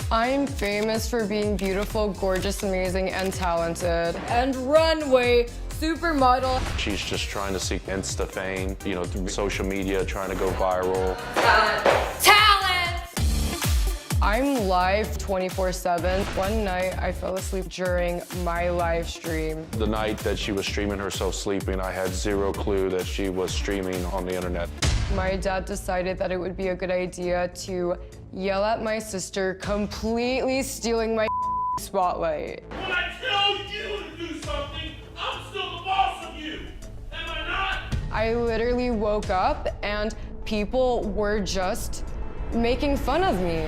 I'm famous for being beautiful, gorgeous, amazing, and talented. And runway supermodel. She's just trying to seek Insta fame, you know, through social media, trying to go viral. Talent! I'm live 24/7. One night, I fell asleep during my live stream. The night that she was streaming herself sleeping, I had zero clue that she was streaming on the internet. My dad decided that it would be a good idea to yell at my sister, completely stealing my spotlight. When I tell you to do something, I'm still the boss of you. Am I not? I literally woke up and people were just making fun of me.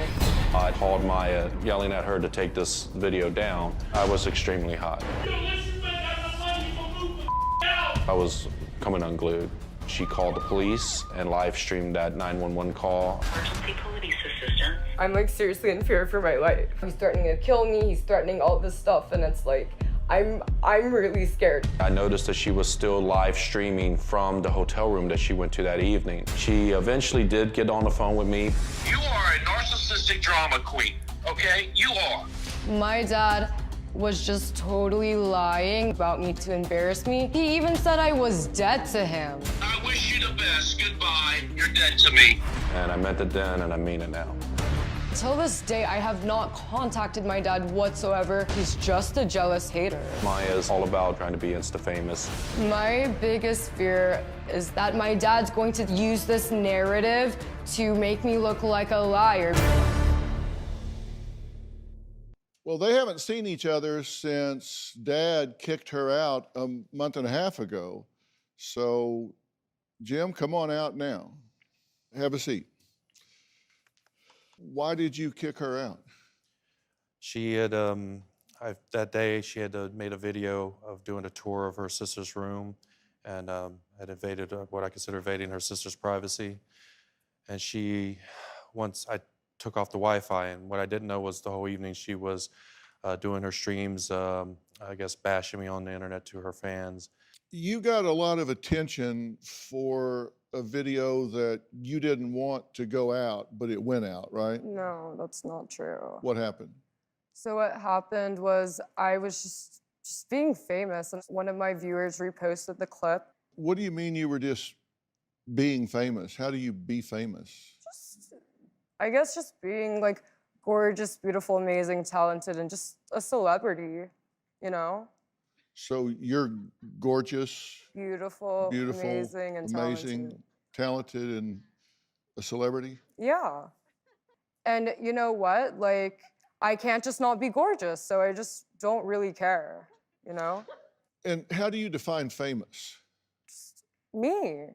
I called Maya, yelling at her to take this video down. I was extremely hot. Yo, unless you ain't got no money, you gonna move the out. I was coming unglued. She called the police and live streamed that 911 call. Emergency police assistance. I'm like seriously in fear for my life. He's threatening to kill me, he's threatening all this stuff, and it's like, I'm really scared. I noticed that she was still live streaming from the hotel room that she went to that evening. She eventually did get on the phone with me. You are a narcissistic drama queen, okay? You are. My dad was just totally lying about me to embarrass me. He even said I was dead to him. I wish you the best. Goodbye. You're dead to me. And I meant it then and I mean it now. Till this day, I have not contacted my dad whatsoever. He's just a jealous hater. Maya's all about trying to be Insta famous. My biggest fear is that my dad's going to use this narrative to make me look like a liar. Well, they haven't seen each other since Dad kicked her out a month and a half ago. So, Jim, come on out now. Have a seat. Why did you kick her out? She had, that day, she had made a video of doing a tour of her sister's room and had invaded what I consider invading her sister's privacy. And once I took off the Wi-Fi, and what I didn't know was the whole evening she was doing her streams, I guess bashing me on the internet to her fans. You got a lot of attention for a video that you didn't want to go out, but it went out, right? No, that's not true. What happened? So what happened was I was just being famous, and one of my viewers reposted the clip. What do you mean you were just being famous? How do you be famous? I guess just being like gorgeous, beautiful, amazing, talented, and just a celebrity, you know? So you're gorgeous, Beautiful, amazing, and talented, and a celebrity? Yeah. And you know what? Like, I can't just not be gorgeous, so I just don't really care, you know? And how do you define famous? Just me.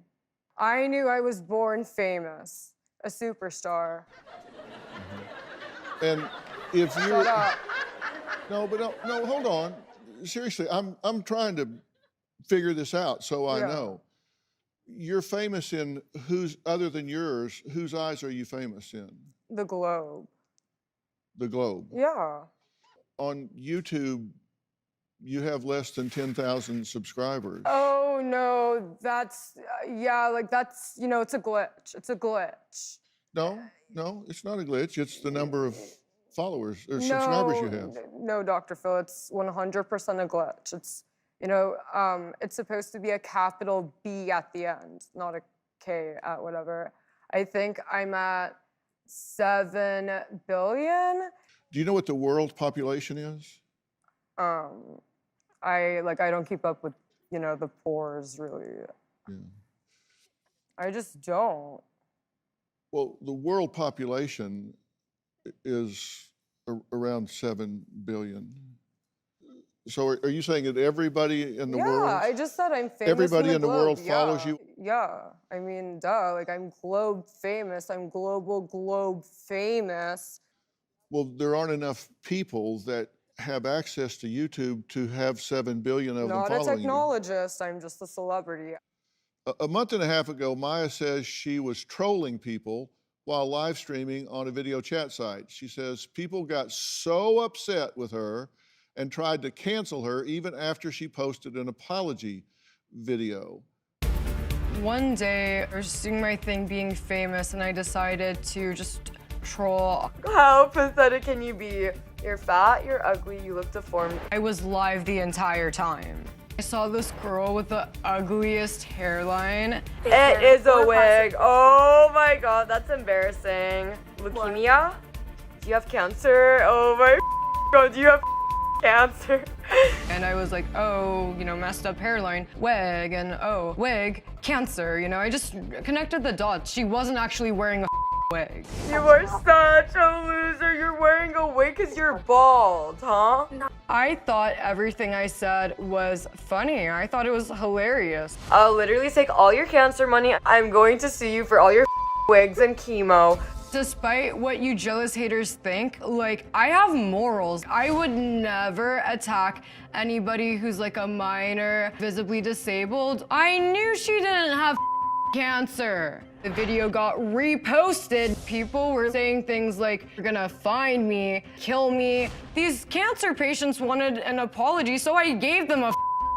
I knew I was born famous, a superstar. And if you Shut up. No, hold on. Seriously, I'm trying to figure this out so I know. You're famous in whose, other than yours, whose eyes are you famous in? The Globe. The Globe. Yeah. On YouTube, you have less than 10,000 subscribers. Oh, no, that's, yeah, like that's, you know, it's a glitch. It's a glitch. No, it's not a glitch. It's the number of followers or subscribers you have. No, Dr. Phil, it's 100% a glitch. It's, you know, it's supposed to be a capital B at the end, not a K at whatever. I think I'm at 7 billion. Do you know what the world population is? I don't keep up with, you know, the pores really. Yeah. I just don't. Well, the world population is around 7 billion. So are you saying that everybody in the world? Yeah, I just said I'm famous. Everybody in the world globe. follows you? Yeah, I mean, duh, like I'm globe famous, I'm global globe famous. Well, there aren't enough people that have access to YouTube to have 7 billion of them Not following a technologist, I'm just a celebrity. A month and a half ago, Maya says she was trolling people while live streaming on a video chat site. She says people got so upset with her and tried to cancel her even after she posted an apology video. One day, I was just doing my thing being famous, and I decided to just troll. How pathetic can you be? You're fat, you're ugly, you look deformed. I was live the entire time. I saw this girl with the ugliest hairline. It is a wig. Oh my god, that's embarrassing. Leukemia? Do you have cancer? Oh my god, do you have cancer? And I was like, oh, you know, messed up hairline, wig, and oh, wig, cancer. You know, I just connected the dots. She wasn't actually wearing a wig. You are such a loser. You're wearing a wig because you're bald, huh? I thought everything I said was funny. I thought it was hilarious. I'll literally take all your cancer money. I'm going to sue you for all your wigs and chemo. Despite what you jealous haters think, like, I have morals. I would never attack anybody who's like a minor, visibly disabled. I knew she didn't have cancer. The video got reposted. People were saying things like, you're gonna find me, kill me. These cancer patients wanted an apology, so I gave them a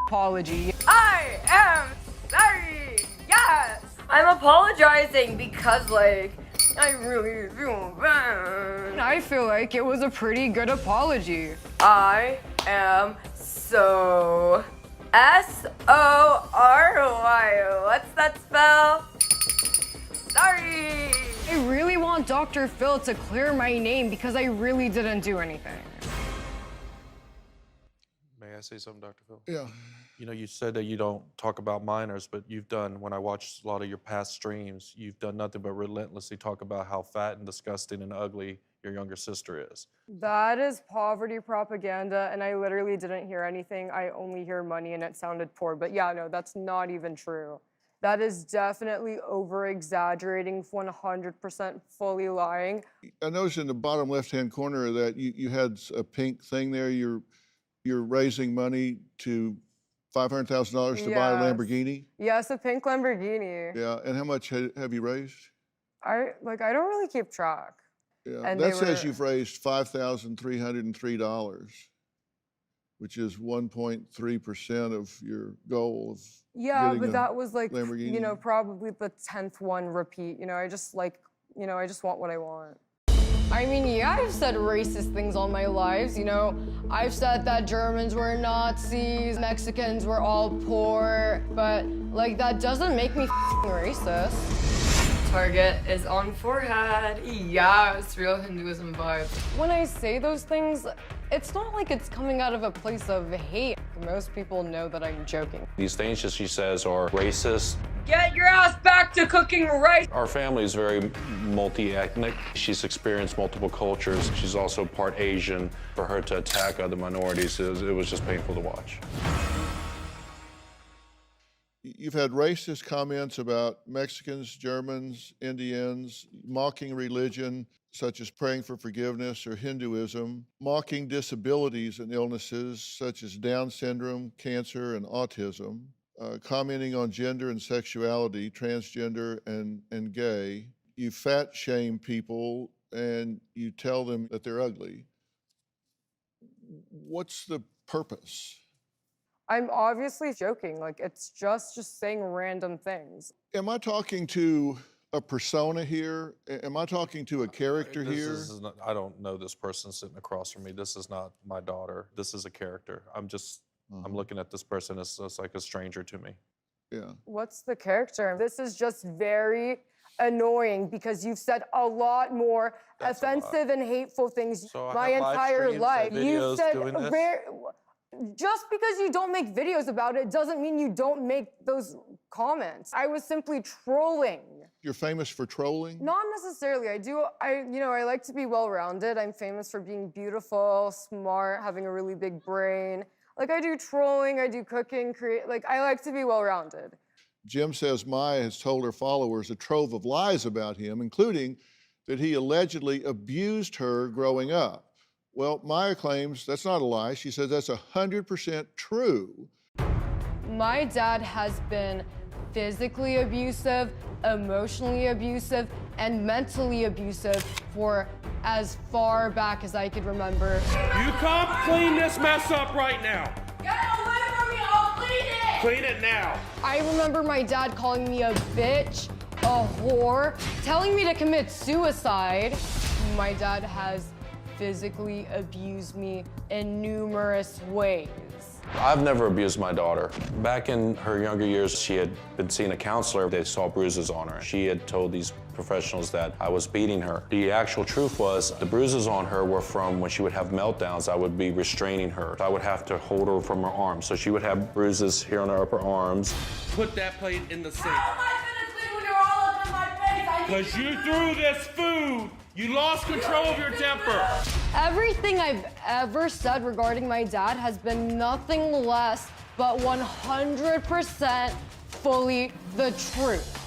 apology. I am sorry. Yes. I'm apologizing because, like, I really feel bad. I feel like it was a pretty good apology. I am so S-O-R-Y. What's that spell? Sorry. I really want Dr. Phil to clear my name because I really didn't do anything. May I say something, Dr. Phil? Yeah. You know, you said that you don't talk about minors, but you've done, when I watched a lot of your past streams, you've done nothing but relentlessly talk about how fat and disgusting and ugly your younger sister is. That is poverty propaganda, and I literally didn't hear anything. I only hear money, and it sounded poor. But yeah, no, that's not even true. That is definitely over-exaggerating, 100% fully lying. I noticed in the bottom left-hand corner that you had a pink thing there. You're raising money to $500,000 to buy a Lamborghini. Yes, a pink Lamborghini. Yeah, and how much have you raised? I don't really keep track. Yeah, And that they says were- you've raised $5,303, which is 1.3% of your goal of Yeah, getting but a that was like, you Lamborghini. know, probably the 10th one repeat. You know, I just like, you know, I just want what I want. I mean, yeah, I've said racist things all my lives, you know. I've said that Germans were Nazis, Mexicans were all poor, but like that doesn't make me racist. Target is on forehead. Yes, real Hinduism vibes. When I say those things, it's not like it's coming out of a place of hate. Most people know that I'm joking. These things that she says are racist. Get your ass back to cooking rice. Our family is very multi-ethnic. She's experienced multiple cultures. She's also part Asian. For her to attack other minorities, it was just painful to watch. You've had racist comments about Mexicans, Germans, Indians, mocking religion, such as praying for forgiveness or Hinduism, mocking disabilities and illnesses such as Down syndrome, cancer, and autism, commenting on gender and sexuality, transgender and gay. You fat shame people and you tell them that they're ugly. What's the purpose? I'm obviously joking. Like, it's just saying random things. Am I talking to a persona here? Am I talking to a character here? This is not, I don't know this person sitting across from me. This is not my daughter. This is a character. I'm looking at this person as like a stranger to me. Yeah. What's the character? This is just very annoying because you've said a lot more That's a lot. offensive and hateful things So I my have live entire streams life. and You've videos said doing this? just because you don't make videos about it doesn't mean you don't make those comments. I was simply trolling. You're famous for trolling? Not necessarily. I like to be well-rounded. I'm famous for being beautiful, smart, having a really big brain. Like, I do trolling, I do cooking, I like to be well-rounded. Jim says Maya has told her followers a trove of lies about him, including that he allegedly abused her growing up. Well, Maya claims that's not a lie. She says that's 100% true. My dad has been physically abusive, emotionally abusive, and mentally abusive for as far back as I could remember. You come clean this mess up right now. Get away from me, I'll clean it! Clean it now. I remember my dad calling me a bitch, a whore, telling me to commit suicide. My dad has physically abused me in numerous ways. I've never abused my daughter. Back in her younger years, she had been seeing a counselor. They saw bruises on her. She had told these professionals that I was beating her. The actual truth was the bruises on her were from when she would have meltdowns. I would be restraining her. I would have to hold her from her arms. So she would have bruises here on her upper arms. Put that plate in the sink. How am I gonna clean when you're all up in my face? I need Because you threw this food. You lost control of your temper. Everything I've ever said regarding my dad has been nothing less but 100% fully the truth.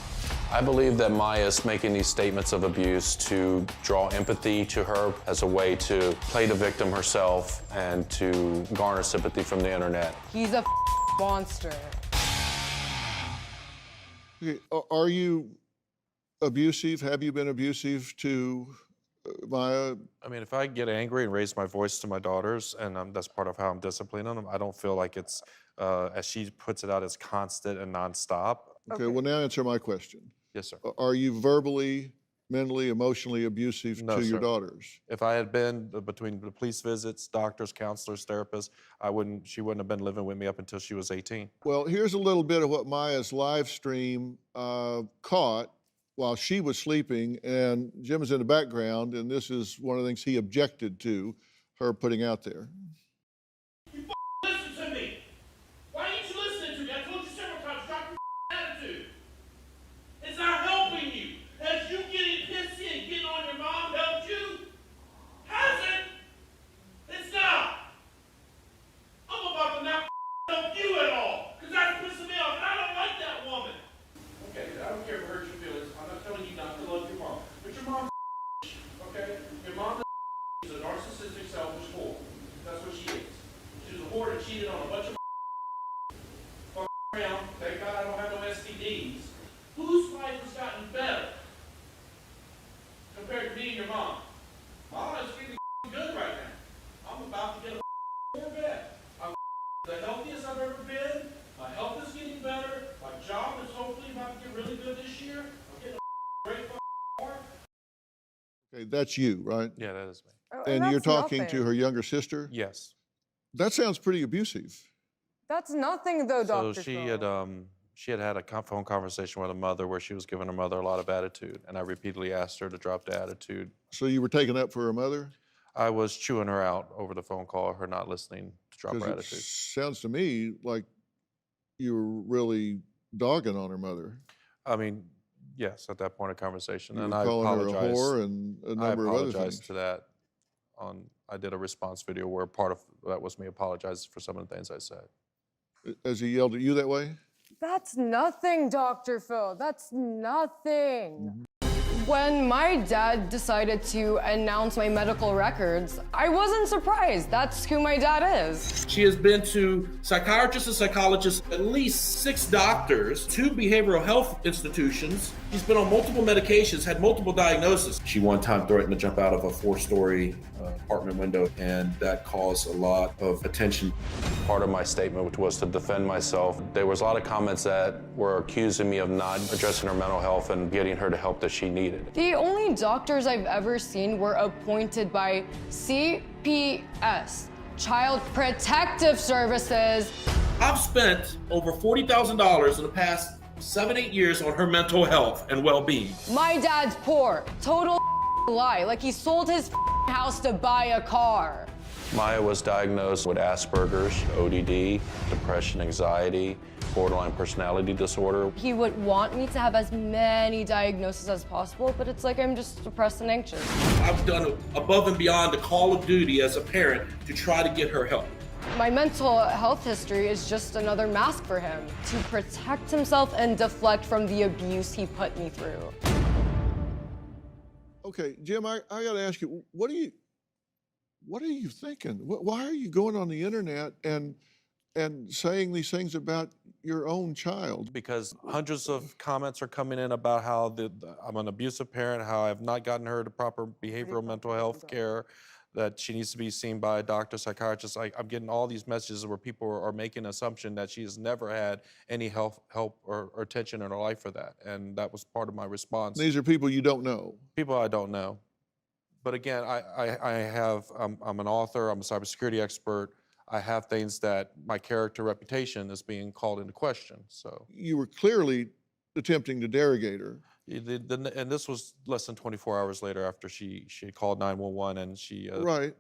I believe that Maya's making these statements of abuse to draw empathy to her as a way to play the victim herself and to garner sympathy from the internet. He's a monster. Okay, are you abusive? Have you been abusive to Maya? I mean, if I get angry and raise my voice to my daughters, and that's part of how I'm disciplining them, I don't feel like it's, as she puts it out, it's constant and nonstop. Okay, well, now answer my question. Yes, sir. Are you verbally, mentally, emotionally abusive No, to your sir. daughters? If I had been between the police visits, doctors, counselors, therapists, she wouldn't have been living with me up until she was 18. Well, here's a little bit of what Maya's live stream caught while she was sleeping, and Jim is in the background, and this is one of the things he objected to her putting out there. You listen to me. Why ain't you listening to me? I told you several times, drop your attitude. It's not helping you. Has you getting pissy and getting on your mom helped you? Has it? It's not. I'm about to not help you at all. Because that's pissing me off, and I don't like that woman. Okay, I don't care if it hurts your feelings. I'm not telling you not to love your mom. But your mom's okay? Your mom is a narcissistic, selfish whore. That's what she is. She's a whore that cheated on a bunch of fuck around. Thank God I don't have no STDs. Whose life has gotten better compared to me and your mom? My life's feeling good right now. I'm about to get a Corvette. I'm the healthiest I've ever been. My health is getting better. My job is hopefully about to get really good this year. I'm getting a great car. Okay, that's you, right? Yeah, that is me. Oh, And you're that's talking to nothing. her younger sister? Yes. That sounds pretty abusive. That's nothing though, So Dr. she Phil. had a phone conversation with her mother where she was giving her mother a lot of attitude, and I repeatedly asked her to drop the attitude. So you were taking up for her mother? I was chewing her out over the phone call, her not listening to drop her Because it attitude. sounds to me like you were really dogging on her mother. I mean, yes, at that point of conversation, You and were I calling her a apologize. whore and a I number of other apologize things. to that. I did a response video where part of that was me apologizing for some of the things I said. Has he yelled at you that way? That's nothing, Dr. Phil. That's nothing. Mm-hmm. When my dad decided to announce my medical records, I wasn't surprised. That's who my dad is. She has been to psychiatrists and psychologists, at least 6 doctors, 2 behavioral health institutions. She's been on multiple medications, had multiple diagnoses. She one time threatened to jump out of a 4-story apartment window, and that caused a lot of attention. Part of my statement was to defend myself. There was a lot of comments that were accusing me of not addressing her mental health and getting her the help that she needed. The only doctors I've ever seen were appointed by CPS, Child Protective Services. I've spent over $40,000 in the past 7-8 years on her mental health and well-being. My dad's poor. Total lie. Like he sold his house to buy a car. Maya was diagnosed with Asperger's, ODD, depression, anxiety, borderline personality disorder. He would want me to have as many diagnoses as possible, but it's like I'm just depressed and anxious. I've done above and beyond the call of duty as a parent to try to get her help. My mental health history is just another mask for him to protect himself and deflect from the abuse he put me through. Okay, Jim, I got to ask you, what are you thinking? Why are you going on the internet and saying these things about your own child? Because hundreds of comments are coming in about how I'm an abusive parent, how I've not gotten her the proper behavioral mental health care, that she needs to be seen by a doctor, psychiatrist. I'm getting all these messages where people are making an assumption that she has never had any help or attention in her life for that. And that was part of my response. These are people you don't know. People I don't know. But again, I'm an author, I'm a cybersecurity expert. I have things that my character reputation is being called into question, so. You were clearly attempting to derogate her. And this was less than 24 hours later after she had called 911 and she Right.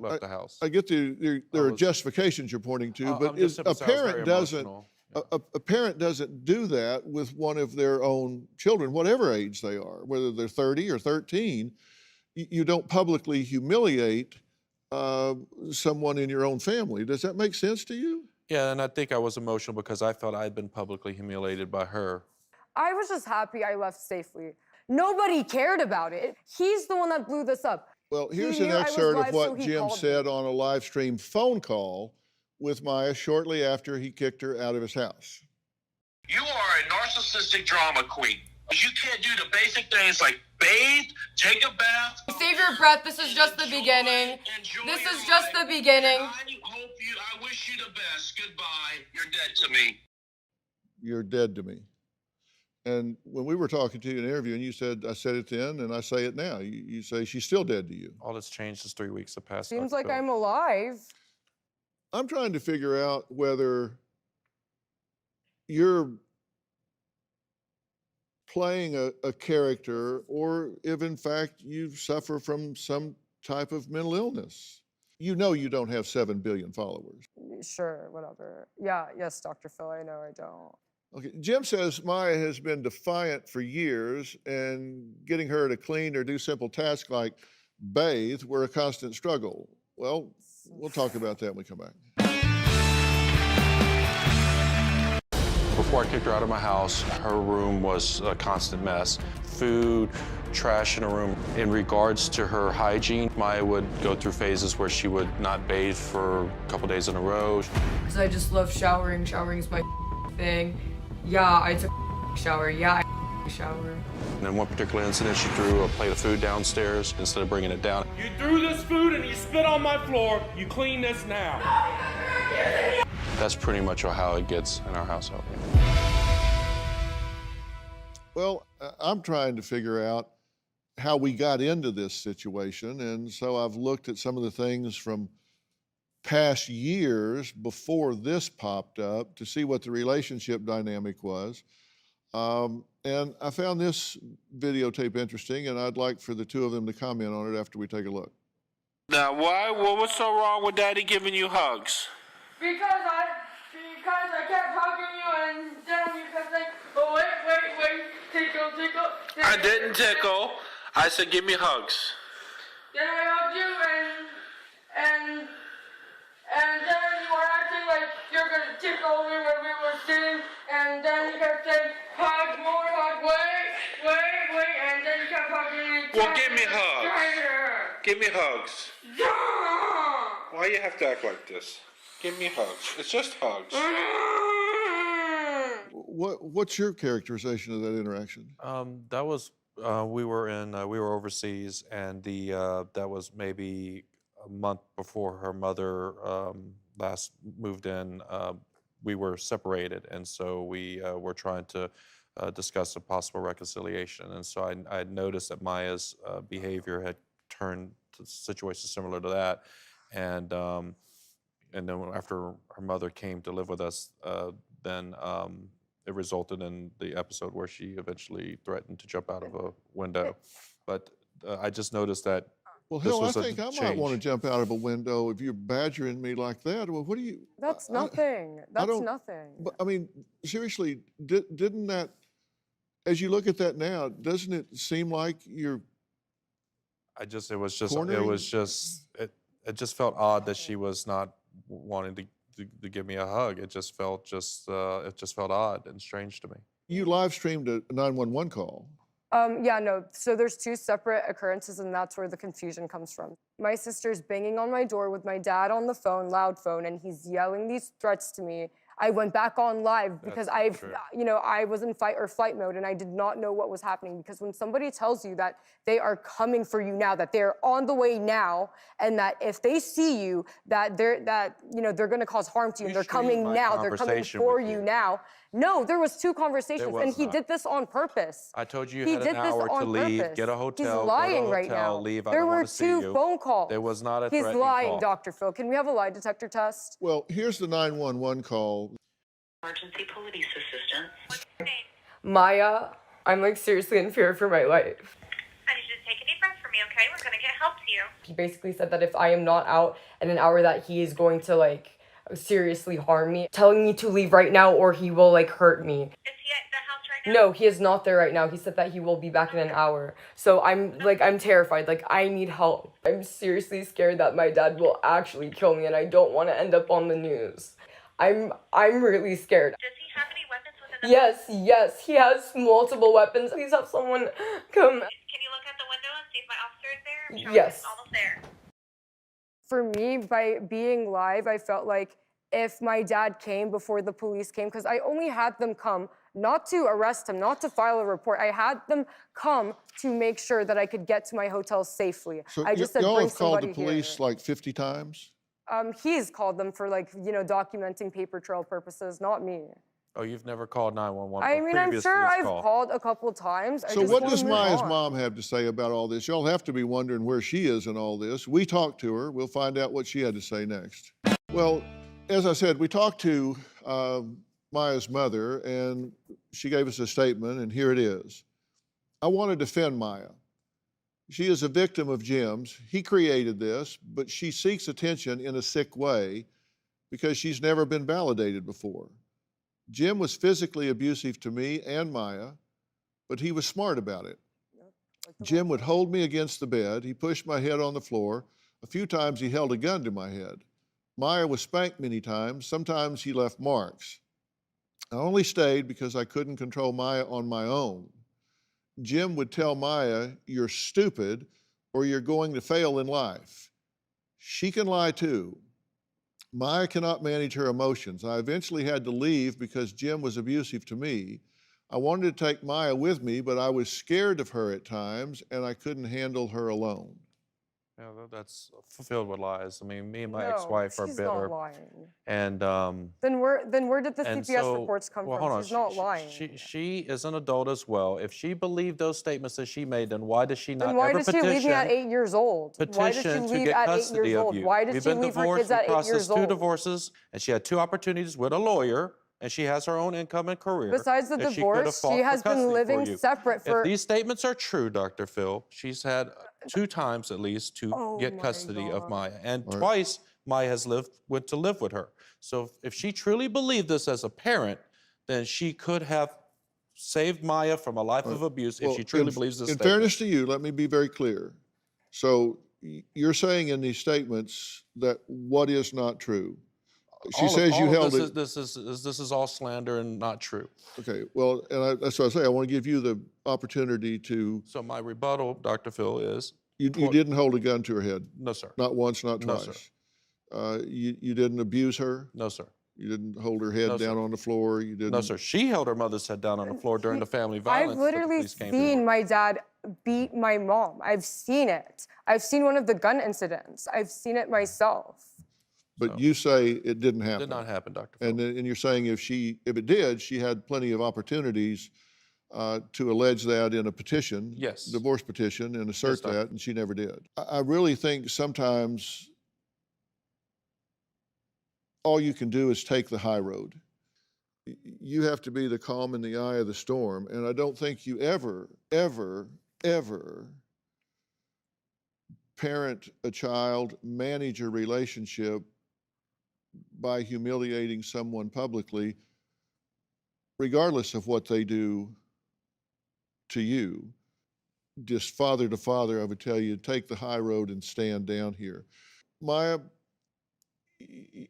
left the house. I get there are justifications you're pointing to, but I'm just a simply saying I was parent very doesn't emotional. a parent doesn't do that with one of their own children, whatever age they are, whether they're 30 or 13. You don't publicly humiliate someone in your own family. Does that make sense to you? Yeah, and I think I was emotional because I felt I had been publicly humiliated by her. I was just happy I left safely. Nobody cared about it. He's the one that blew this up. Well, here's He an knew I was excerpt of live, what so he Jim called me. said on a live stream phone call with Maya shortly after he kicked her out of his house. You are a narcissistic drama queen. You can't do the basic things like bathe, take a bath. Save your breath. This is just the beginning. Enjoy This your is just life. the beginning. I wish you the best. Goodbye. You're dead to me. You're dead to me. And when we were talking to you in an interview, and you said, I said it then and I say it now, you say she's still dead to you. All that's changed is 3 weeks have passed. Seems Dr. like Phil. I'm alive. I'm trying to figure out whether you're playing a character or if in fact you suffer from some type of mental illness. You know you don't have 7 billion followers. Sure, whatever. Yeah, yes, Dr. Phil, I know I don't. Okay, Jim says Maya has been defiant for years and getting her to clean or do simple tasks like bathe were a constant struggle. Well, we'll talk about that when we come back. Before I kicked her out of my house, her room was a constant mess. Food, trash in her room. In regards to her hygiene, Maya would go through phases where she would not bathe for a couple days in a row. Because I just love showering. Showering is my thing. Yeah, I took a shower. Yeah, I shower. And in one particular incident, she threw a plate of food downstairs instead of bringing it down. You threw this food and you spit on my floor. You clean this now. That's pretty much how it gets in our household. Well, I'm trying to figure out how we got into this situation, and so I've looked at some of the things from past years before this popped up to see what the relationship dynamic was. And I found this videotape interesting, and I'd like for the two of them to comment on it after we take a look. Now, why? What was so wrong with Daddy giving you hugs? Because I kept hugging you and then you kept saying, oh wait, tickle. I didn't tickle. I said, give me hugs. Then I hugged you and then you were acting like you're gonna tickle me when we were sitting, and then you kept saying, hug more, hug, wait, and then you kept hugging me. Well, give me hugs. Tighter. Give me hugs. Yeah. Why you have to act like this? Give me hugs. It's just hugs. What's your characterization of that interaction? That was we were overseas, and that was maybe a month before her mother last moved in. We were separated, and so we were trying to discuss a possible reconciliation. And so I had noticed that Maya's behavior had turned to situations similar to that, and then after her mother came to live with us, then it resulted in the episode where she eventually threatened to jump out of a window. But I just noticed that. Well, this hell, I was a think I might want to change. jump out of a window if you're badgering me like that. Well, what do you? That's nothing. That's don't- nothing. But I mean, seriously, didn't that? As you look at that now, doesn't it seem like you're? It just cornering- it just felt odd that she was not wanting to give me a hug. It just felt odd and strange to me. You live streamed a 911 call. Yeah, no, so there's two separate occurrences, and that's where the confusion comes from. My sister's banging on my door with my dad on the phone, loud phone, and he's yelling these threats to me I went back on live because That's not true. I was in fight or flight mode and I did not know what was happening. Because when somebody tells you that they are coming for you now, that they're on the way now, and that if they see you, that they're going to cause harm to you, and they're coming my now, they're coming conversation for with you you. now. No, there was 2 conversations, was and he not. did this on purpose. I told you He you had did an this hour to on leave, purpose. get a hotel, He's go to a lying right hotel, now. leave. I There don't were want to see 2 you. phone calls. There was not a He's threatening lying, call. Dr. Phil. Can we have a lie detector test? Well, here's the 911 call. Emergency police assistance. Maya, I'm like seriously in fear for my life. I need you to take a deep breath for me, okay? We're gonna get help to you. He basically said that if I am not out in an hour that he is going to like seriously harm me, telling me to leave right now or he will like hurt me. Is he at the house right now? No, he is not there right now. He said that he will be back in an hour. So I'm terrified. Like, I need help. I'm seriously scared that my dad will actually kill me and I don't want to end up on the news. I'm really scared. Does he have any weapons within the Yes, he has multiple weapons. Please have someone come. Can you look out the window and see if my officer is there? I'm sure Yes. he's almost there. For me, by being live, I felt like if my dad came before the police came, because I only had them come not to arrest him, not to file a report. I had them come to make sure that I could get to my hotel safely. So I just said, y'all bring have called the somebody police here. like 50 times? He's called them for documenting paper trail purposes, not me. Oh, you've never called 911? I mean, I'm previous to sure this I've call. called a couple times. I So just what wanna does move Maya's on. mom have to say about all this? Y'all have to be wondering where she is in all this. We talked to her. We'll find out what she had to say next. Well, as I said, we talked to Maya's mother, and she gave us a statement, and here it is. I want to defend Maya. She is a victim of Jim's. He created this, but she seeks attention in a sick way because she's never been validated before. Jim was physically abusive to me and Maya, but he was smart about it. Jim would hold me against the bed. He pushed my head on the floor. A few times he held a gun to my head. Maya was spanked many times. Sometimes he left marks. I only stayed because I couldn't control Maya on my own. Jim would tell Maya, "You're stupid or you're going to fail in life." She can lie too. Maya cannot manage her emotions. I eventually had to leave because Jim was abusive to me. I wanted to take Maya with me, but I was scared of her at times and I couldn't handle her alone. Yeah, that's fulfilled with lies. I mean, me and my No, ex-wife are she's bitter. not lying. And Then where did the and CPS so, reports come well, from? hold on. She's not lying. She is an adult as well. If she believed those statements that she made, then why does she not Then why ever did she petition? leave me at 8 years old? Why did she Petition to leave get at 8 custody years of old? you. Why did We've she been leave her divorced. kids We at 8 years processed 2 old? divorces, and she had 2 opportunities with a lawyer, and she has her own income and career. Besides the that she could divorce, have fought she for has been custody for living you. separate for. If these statements are true, Dr. Phil, she's had 2 times at least to Oh get my custody of God. Maya, and Right. twice Maya has went to live with her. So if she truly believed this as a parent, then she could have saved Maya from a life of abuse if Well, she truly believes this in statement. fairness to you, let me be very clear. So you're saying in these statements that what is not true? She says you held it. This is all slander and not true. Okay, well, and that's what I say. I want to give you the opportunity to, So my rebuttal, Dr. Phil, is you didn't hold a gun to her head. no, sir. Not once, not No, twice. sir. You didn't abuse her. No, sir. You didn't hold her head No, sir. down on the floor. You didn't. No, sir. She held her mother's head down on the floor during the family violence. I've that the literally police came to the seen door. my dad beat my mom. I've seen it. I've seen one of the gun incidents. I've seen it myself. But you say it didn't happen. Did not happen, Dr. Phil. And you're saying if it did, she had plenty of opportunities to allege that in a petition, Yes. divorce petition, and assert Doctor. that, and she never did. I really think sometimes all you can do is take the high road. You have to be the calm in the eye of the storm, and I don't think you ever, ever, ever parent a child, manage a relationship by humiliating someone publicly, regardless of what they do to you. Just father to father, I would tell you, take the high road and stand down here. Maya,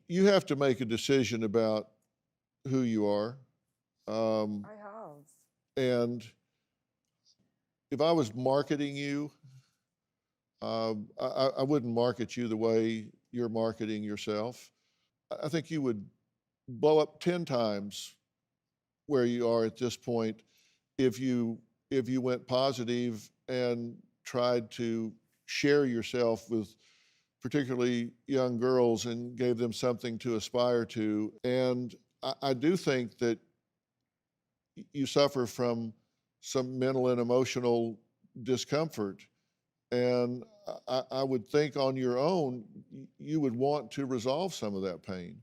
you have to make a decision about who you are. I have. And if I was marketing you, I wouldn't market you the way you're marketing yourself. I think you would blow up 10 times where you are at this point if you went positive and tried to share yourself with particularly young girls and gave them something to aspire to. And I do think that you suffer from some mental and emotional discomfort. And I would think on your own, you would want to resolve some of that pain.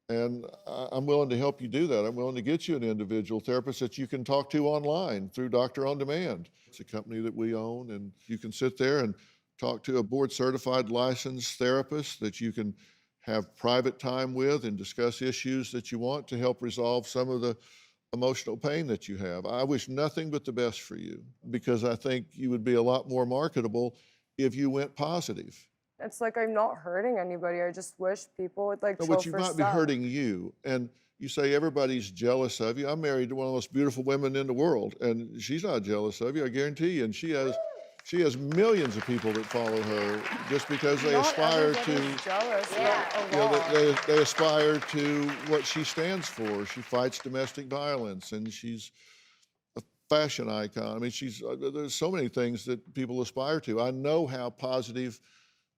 And I'm willing to help you do that. I'm willing to get you an individual therapist that you can talk to online through Doctor On Demand. It's a company that we own, and you can sit there and talk to a board-certified licensed therapist that you can have private time with and discuss issues that you want to help resolve some of the emotional pain that you have. I wish nothing but the best for you, because I think you would be a lot more marketable if you went positive. It's like I'm not hurting anybody. I just wish people would like No, chill but you for might be stuff. hurting you. And you say everybody's jealous of you. I'm married to one of the most beautiful women in the world, and she's not jealous of you, I guarantee you. And she has millions of people that follow her just because they Not aspire to, everybody's jealous, Yeah. but a you know, lot. they aspire to what she stands for. She fights domestic violence, and she's a fashion icon. I mean, there's so many things that people aspire to. I know how positive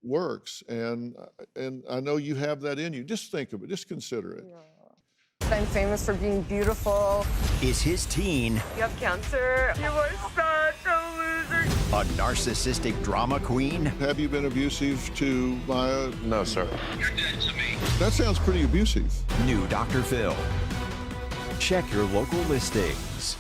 works, and I know you have that in you. Just think of it. Just consider it. I'm famous for being beautiful. Is his teen You have cancer. You are such a loser. a narcissistic drama queen? Have you been abusive to Maya? No, sir. You're dead to me. That sounds pretty abusive. New Dr. Phil. Check your local listings.